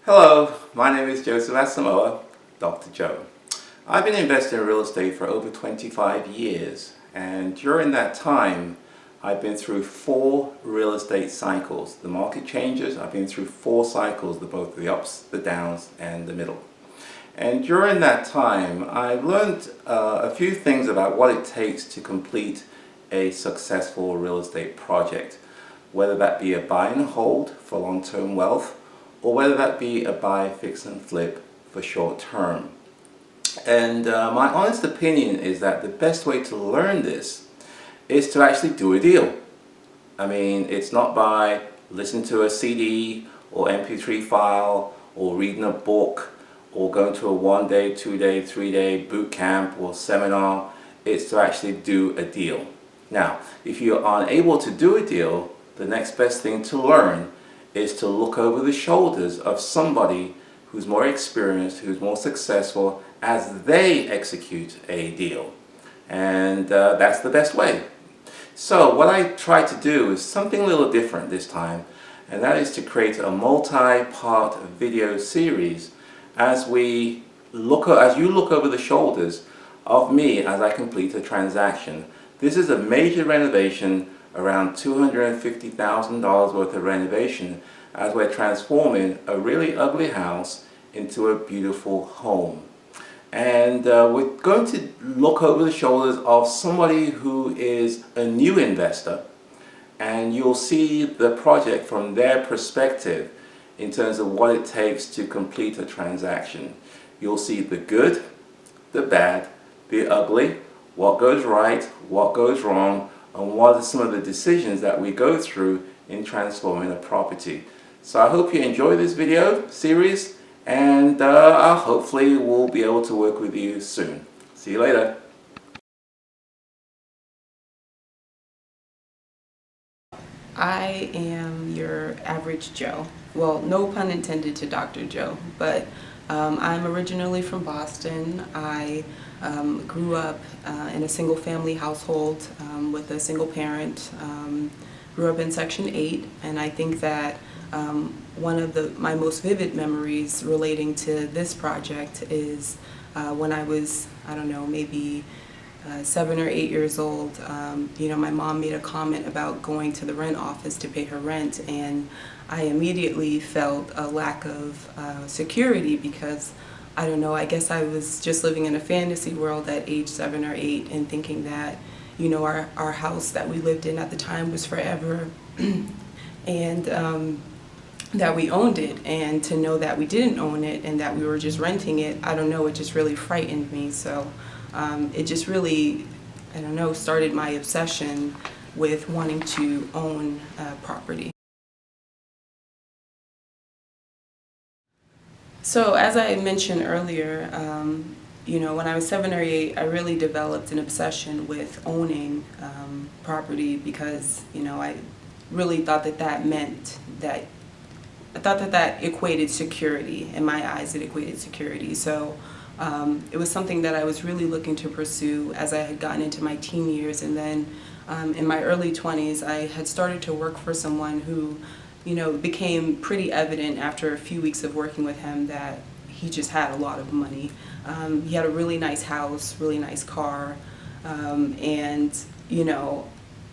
Hello, my name is Joseph Asamoah, Dr. Joe. I've been investing in real estate for over 25 years, and during that time I've been through 4 real estate cycles. The market changes, I've been through 4 cycles, both the ups, the downs, and the middle. And during that time I've learned a few things about what it takes to complete a successful real estate project, whether that be a buy and hold for long-term wealth, or whether that be a buy, fix and flip for short term. And my honest opinion is that the best way to learn this is to actually do a deal. I mean, it's not by listening to a CD or MP3 file or reading a book or going to a 1-day, 2-day, 3-day boot camp or seminar. It's to actually do a deal. Now, if you're unable to do a deal, the next best thing to learn is to look over the shoulders of somebody who's more experienced, who's more successful as they execute a deal. And that's the best way. So what I try to do is something a little different this time, and that is to create a multi-part video series as you look over the shoulders of me as I complete a transaction. This is a major renovation, around $250,000 worth of renovation, as we're transforming a really ugly house into a beautiful home. And we're going to look over the shoulders of somebody who is a new investor, and you'll see the project from their perspective in terms of what it takes to complete a transaction. You'll see the good, the bad, the ugly, what goes right, what goes wrong, and what are some of the decisions that we go through in transforming a property. So I hope you enjoy this video series, and hopefully we'll be able to work with you soon. See you later. I am your average Joe. Well, no pun intended to Dr. Joe, but I'm originally from Boston. I grew up in a single family household with a single parent. Grew up in Section 8, and I think that one of my most vivid memories relating to this project is when I was, I don't know, maybe 7 or 8 years old. My mom made a comment about going to the rent office to pay her rent, and I immediately felt a lack of security because, I don't know, I guess I was just living in a fantasy world at age 7 or 8 and thinking that, our house that we lived in at the time was forever and that we owned it, and to know that we didn't own it and that we were just renting it, I don't know, it just really frightened me. So it just really, I don't know, started my obsession with wanting to own property. So as I mentioned earlier, when I was 7 or 8, I really developed an obsession with owning property because, I really thought that meant that, I thought that equated security. In my eyes, it equated security. So it was something that I was really looking to pursue as I had gotten into my teen years. And then in my early 20s, I had started to work for someone who, it became pretty evident after a few weeks of working with him that he just had a lot of money. He had a really nice house, really nice car, and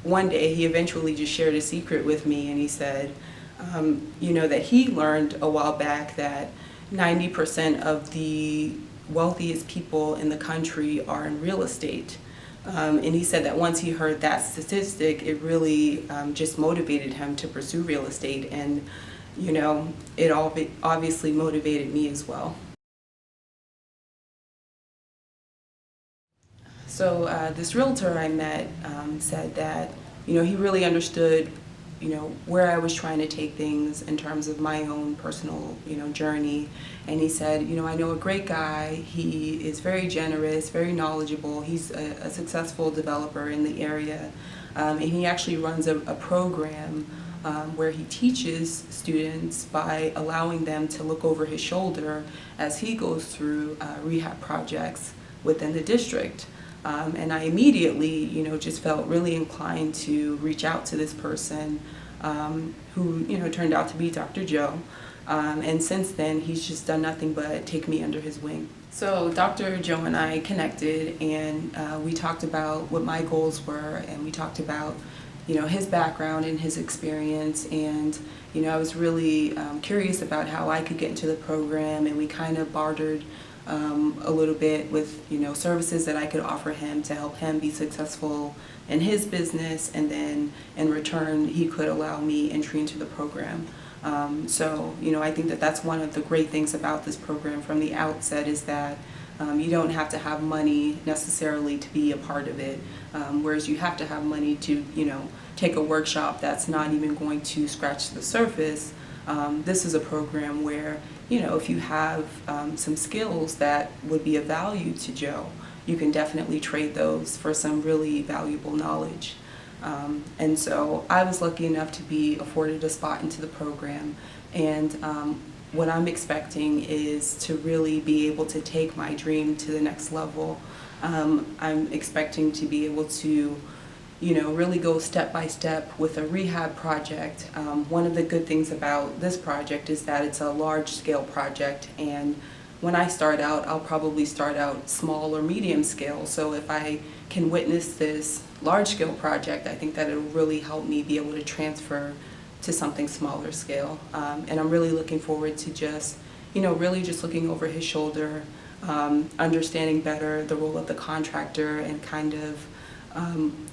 one day he eventually just shared a secret with me, and he said, that he learned a while back that 90% of the wealthiest people in the country are in real estate. And he said that once he heard that statistic, it really just motivated him to pursue real estate, and it obviously motivated me as well. So this realtor I met said that he really understood where I was trying to take things in terms of my own personal journey, and he said, I know a great guy. He is very generous, very knowledgeable. He's a successful developer in the area, and he actually runs a program where he teaches students by allowing them to look over his shoulder as he goes through rehab projects within the district. And I immediately, just felt really inclined to reach out to this person who, turned out to be Dr. Joe. And since then, he's just done nothing but take me under his wing. So Dr. Joe and I connected, and we talked about what my goals were, and we talked about, you know, his background and his experience, and you know, I was really curious about how I could get into the program, and we kind of bartered a little bit with, you know, services that I could offer him to help him be successful in his business, and then in return he could allow me entry into the program. So, you know, I think that that's one of the great things about this program from the outset, is that you don't have to have money necessarily to be a part of it, whereas you have to have money to, you know, take a workshop that's not even going to scratch the surface. This is a program where, you know, if you have some skills that would be of value to Joe, you can definitely trade those for some really valuable knowledge. And so I was lucky enough to be afforded a spot into the program, and what I'm expecting is to really be able to take my dream to the next level. I'm expecting to be able to, you know, really go step by step with a rehab project. One of the good things about this project is that it's a large scale project, and when I start out, I'll probably start out small or medium scale. So if I can witness this large scale project, I think that it'll really help me be able to transfer to something smaller scale. And I'm really looking forward to just, you know, really just looking over his shoulder, understanding better the role of the contractor, and kind of,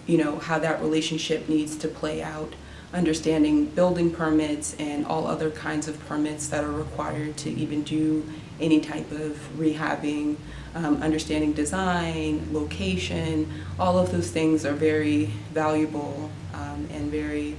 you know, how that relationship needs to play out, understanding building permits and all other kinds of permits that are required to even do any type of rehabbing, understanding design, location. All of those things are very valuable, and very,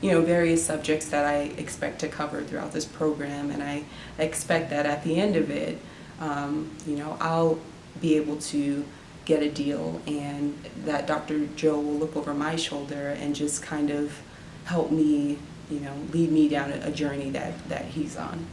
you know, various subjects that I expect to cover throughout this program. And I expect that at the end of it, you know, I'll be able to get a deal, and that Dr. Joe will look over my shoulder and just kind of help me, you know, lead me down a journey that he's on.